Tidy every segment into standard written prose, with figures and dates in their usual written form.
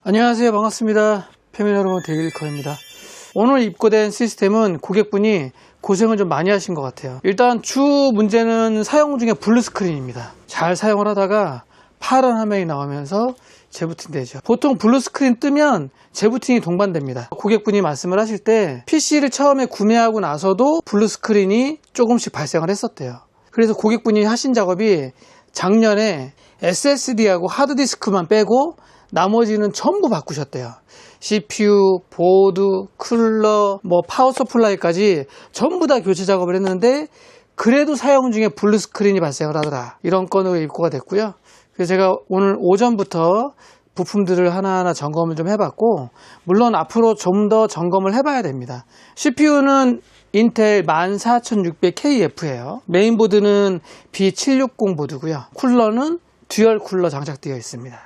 안녕하세요. 반갑습니다. 패밀리 여러분, 데일리커입니다. 오늘 입고된 시스템은 고객분이 고생을 좀 많이 하신 것 같아요. 일단 주 문제는 사용 중에 블루스크린입니다. 잘 사용을 하다가 파란 화면이 나오면서 재부팅 되죠. 보통 블루스크린 뜨면 재부팅이 동반됩니다. 고객분이 말씀을 하실 때 PC를 처음에 구매하고 나서도 블루스크린이 조금씩 발생을 했었대요. 그래서 고객분이 하신 작업이 작년에 SSD하고 하드디스크만 빼고 나머지는 전부 바꾸셨대요. CPU, 보드, 쿨러, 파워 서플라이까지 전부 다 교체 작업을 했는데 그래도 사용 중에 블루스크린이 발생을 하더라. 이런 건으로 입고가 됐고요. 그래서 제가 오늘 오전부터 부품들을 하나하나 점검을 좀 해봤고, 물론 앞으로 좀 더 점검을 해봐야 됩니다. CPU는 인텔 14600KF예요. 메인보드는 B760 보드고요. 쿨러는 듀얼 쿨러 장착되어 있습니다.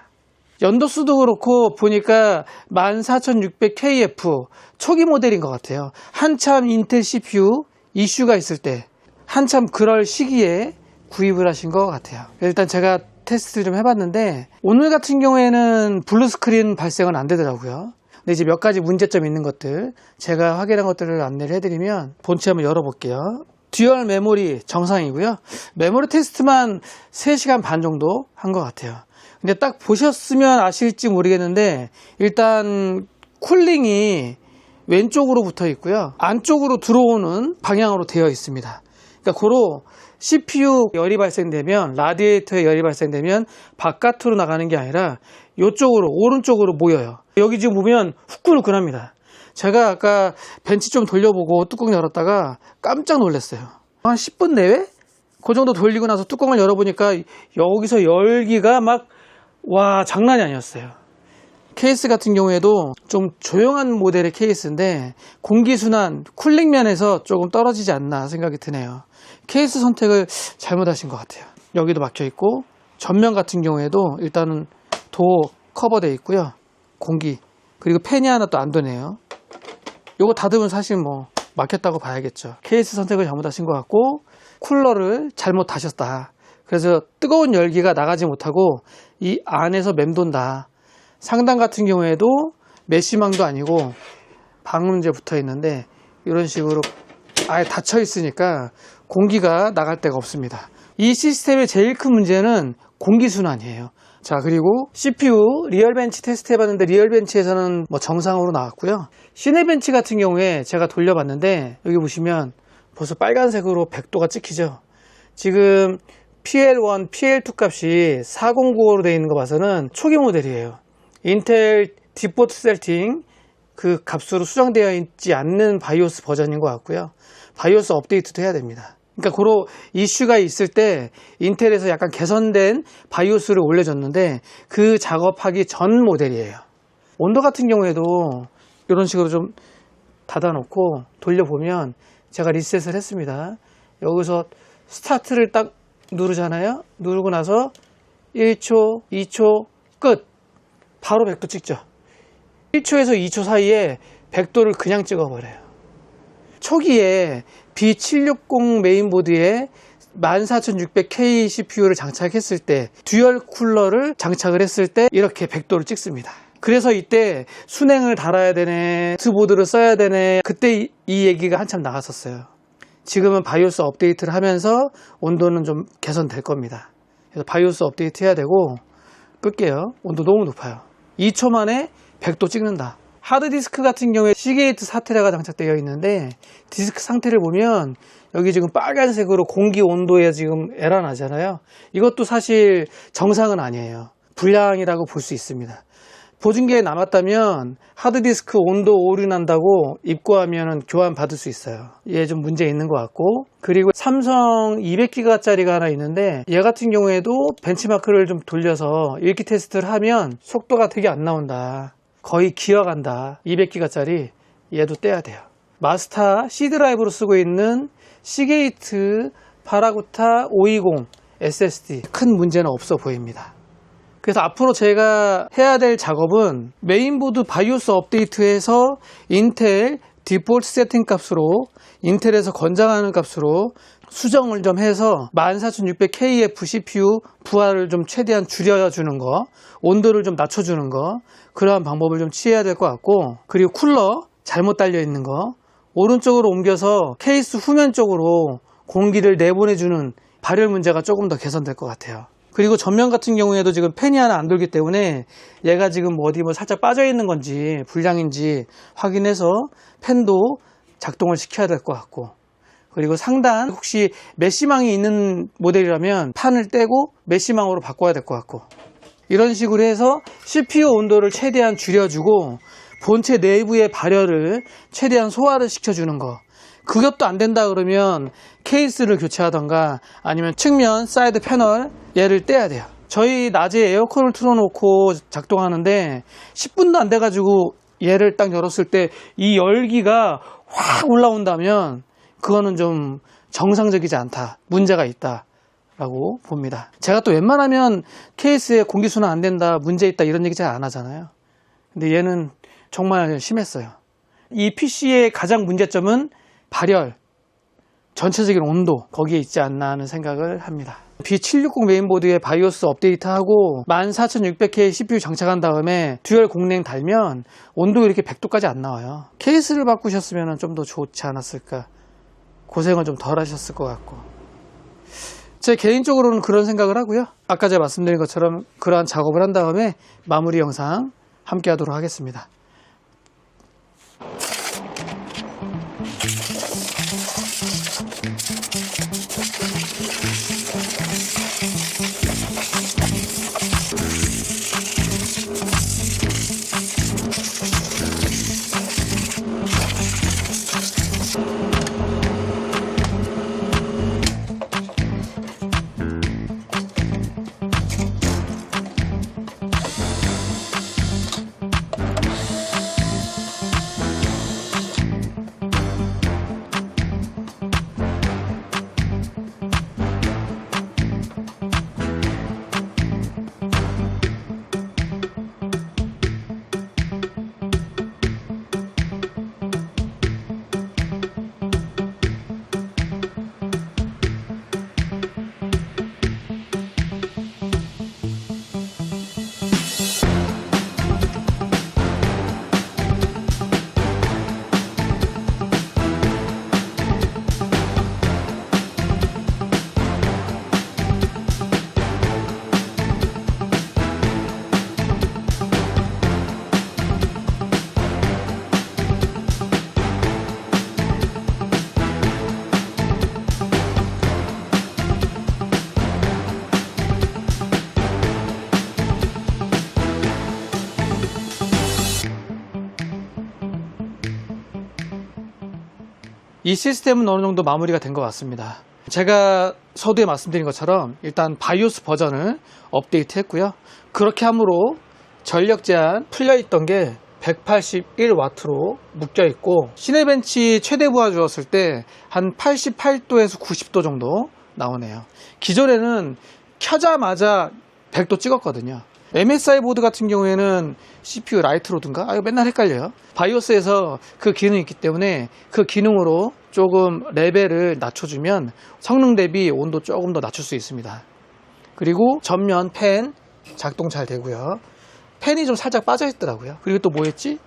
연도수도 그렇고 보니까 14600KF 초기 모델인 것 같아요. 한참 인텔 CPU 이슈가 있을 때, 한참 그럴 시기에 구입을 하신 것 같아요. 일단 제가 테스트를 좀 해봤는데 오늘 같은 경우에는 블루스크린 발생은 안 되더라고요. 근데 이제 몇 가지 문제점이 있는 것들, 제가 확인한 것들을 안내를 해드리면 본체 한번 열어볼게요. 듀얼 메모리 정상이고요. 메모리 테스트만 3시간 반 정도 한 것 같아요. 근데 딱 보셨으면 아실지 모르겠는데 일단 쿨링이 왼쪽으로 붙어 있고요. 안쪽으로 들어오는 방향으로 되어 있습니다. 그러니까 고로 CPU 열이 발생되면, 라디에이터에 열이 발생되면 바깥으로 나가는 게 아니라 이쪽으로, 오른쪽으로 모여요. 여기 지금 보면 후끈후끈합니다. 제가 아까 벤치 좀 돌려보고 뚜껑 열었다가 깜짝 놀랐어요. 한 10분 내외? 그 정도 돌리고 나서 뚜껑을 열어보니까 여기서 열기가 장난이 아니었어요. 케이스 같은 경우에도 좀 조용한 모델의 케이스인데 공기순환, 쿨링 면에서 조금 떨어지지 않나 생각이 드네요. 케이스 선택을 잘못하신 것 같아요. 여기도 막혀있고, 전면 같은 경우에도 일단은 도어 커버되어 있고요. 공기, 그리고 팬이 하나 또 안 도네요. 요거 닫으면 사실 막혔다고 봐야겠죠. 케이스 선택을 잘못하신 것 같고, 쿨러를 잘못 다셨다. 그래서 뜨거운 열기가 나가지 못하고 이 안에서 맴돈다. 상단 같은 경우에도 메쉬망도 아니고 방음제 붙어 있는데 이런 식으로 아예 닫혀 있으니까 공기가 나갈 데가 없습니다. 이 시스템의 제일 큰 문제는 공기순환이에요. 자, 그리고 CPU 리얼벤치 테스트 해봤는데 리얼벤치에서는 정상으로 나왔고요. 시네벤치 같은 경우에 제가 돌려봤는데 여기 보시면 벌써 빨간색으로 100도가 찍히죠. 지금 PL1, PL2 값이 4095로 되어 있는 거 봐서는 초기 모델이에요. 인텔 디포트 세팅 그 값으로 수정되어 있지 않는 바이오스 버전인 것 같고요. 바이오스 업데이트도 해야 됩니다. 그러니까 고로 이슈가 있을 때 인텔에서 약간 개선된 바이오스를 올려줬는데 그 작업하기 전 모델이에요. 온도 같은 경우에도 이런 식으로 좀 닫아놓고 돌려보면 제가 리셋을 했습니다. 여기서 스타트를 딱 누르잖아요. 누르고 나서 1초, 2초, 끝. 바로 100도 찍죠. 1초에서 2초 사이에 100도를 그냥 찍어버려요. 초기에 B760 메인보드에 14600K CPU를 장착했을 때, 듀얼 쿨러를 장착을 했을 때 이렇게 100도를 찍습니다. 그래서 이때 순행을 달아야 되네, 스보드를 써야 되네, 그때 이 얘기가 한참 나갔었어요. 지금은 바이오스 업데이트를 하면서 온도는 좀 개선될 겁니다. 그래서 바이오스 업데이트 해야 되고, 끌게요. 온도 너무 높아요. 2초 만에 100도 찍는다. 하드디스크 같은 경우에 시게이트 4테라가 장착되어 있는데 디스크 상태를 보면 여기 지금 빨간색으로 공기 온도에 지금 에러 나잖아요. 이것도 사실 정상은 아니에요. 불량이라고 볼 수 있습니다. 보증기에 남았다면 하드디스크 온도 오류 난다고 입고하면 교환 받을 수 있어요. 얘 좀 문제 있는 것 같고, 그리고 삼성 200기가짜리가 하나 있는데 얘 같은 경우에도 벤치마크를 좀 돌려서 읽기 테스트를 하면 속도가 되게 안 나온다. 거의 기어간다. 200기가짜리 얘도 떼야 돼요. 마스터 C 드라이브로 쓰고 있는 시게이트 파라구타 520 SSD 큰 문제는 없어 보입니다. 그래서 앞으로 제가 해야 될 작업은 메인보드 바이오스 업데이트해서 인텔 디폴트 세팅 값으로, 인텔에서 권장하는 값으로 수정을 좀 해서 14600KF CPU 부하를 좀 최대한 줄여주는 거, 온도를 좀 낮춰주는 거, 그러한 방법을 좀 취해야 될 것 같고, 그리고 쿨러 잘못 달려 있는 거 오른쪽으로 옮겨서 케이스 후면 쪽으로 공기를 내보내주는 발열 문제가 조금 더 개선될 것 같아요. 그리고 전면 같은 경우에도 지금 팬이 하나 안 돌기 때문에 얘가 지금 어디 살짝 빠져 있는 건지 불량인지 확인해서 팬도 작동을 시켜야 될 것 같고, 그리고 상단 혹시 메쉬망이 있는 모델이라면 판을 떼고 메쉬망으로 바꿔야 될 것 같고, 이런 식으로 해서 CPU 온도를 최대한 줄여주고 본체 내부의 발열을 최대한 소화를 시켜주는 거. 그것도 안 된다 그러면 케이스를 교체하던가 아니면 측면 사이드 패널 얘를 떼야 돼요. 저희 낮에 에어컨을 틀어놓고 작동하는데 10분도 안 돼가지고 얘를 딱 열었을 때 이 열기가 확 올라온다면 그거는 좀 정상적이지 않다, 문제가 있다 라고 봅니다. 제가 또 웬만하면 케이스에 공기순환 안 된다, 문제 있다 이런 얘기 잘 안 하잖아요. 근데 얘는 정말 심했어요. 이 PC의 가장 문제점은 발열, 전체적인 온도, 거기에 있지 않나 하는 생각을 합니다. B760 메인보드에 바이오스 업데이트하고 14600K CPU 장착한 다음에 듀얼 공랭 달면 온도 이렇게 100도까지 안 나와요. 케이스를 바꾸셨으면 좀 더 좋지 않았을까, 고생을 좀 덜 하셨을 것 같고, 제 개인적으로는 그런 생각을 하고요. 아까 제가 말씀드린 것처럼 그러한 작업을 한 다음에 마무리 영상 함께 하도록 하겠습니다. 이 시스템은 어느 정도 마무리가 된 것 같습니다. 제가 서두에 말씀드린 것처럼 일단 바이오스 버전을 업데이트 했고요. 그렇게 함으로 전력 제한 풀려 있던 게 181W로 묶여 있고, 시네벤치 최대 부하 주었을 때 한 88도에서 90도 정도 나오네요. 기존에는 켜자마자 100도 찍었거든요. MSI 보드 같은 경우에는 CPU 라이트로든가, 이거 맨날 헷갈려요. 바이오스에서 그 기능이 있기 때문에 그 기능으로 조금 레벨을 낮춰주면 성능 대비 온도 조금 더 낮출 수 있습니다. 그리고 전면 팬 작동 잘 되고요. 팬이 좀 살짝 빠져 있더라고요. 그리고 또 뭐 했지?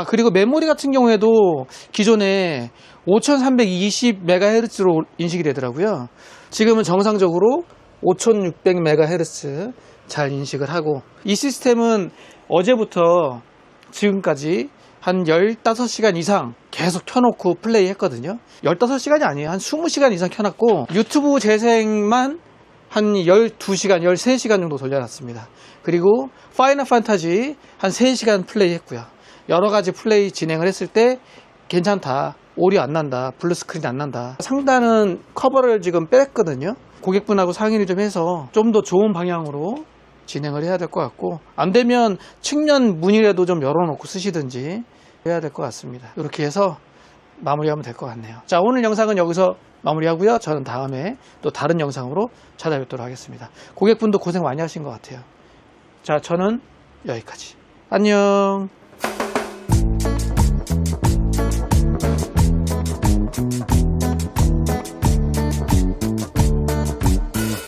그리고 메모리 같은 경우에도 기존에 5320MHz로 인식이 되더라고요. 지금은 정상적으로 5600MHz 잘 인식을 하고, 이 시스템은 어제부터 지금까지 한 15시간 이상 계속 켜놓고 플레이 했거든요. 15시간이 아니에요. 한 20시간 이상 켜놨고, 유튜브 재생만 한 12시간, 13시간 정도 돌려놨습니다. 그리고 파이널 판타지 한 3시간 플레이 했고요. 여러가지 플레이 진행을 했을 때 괜찮다, 오류 안 난다, 블루 스크린 안 난다. 상단은 커버를 지금 뺐거든요. 고객분하고 상의를 좀 해서 좀 더 좋은 방향으로 진행을 해야 될 것 같고, 안 되면 측면 문이라도 좀 열어놓고 쓰시든지 해야 될 것 같습니다. 이렇게 해서 마무리하면 될 것 같네요. 자, 오늘 영상은 여기서 마무리하고요. 저는 다음에 또 다른 영상으로 찾아뵙도록 하겠습니다. 고객분도 고생 많이 하신 것 같아요. 자, 저는 여기까지. 안녕.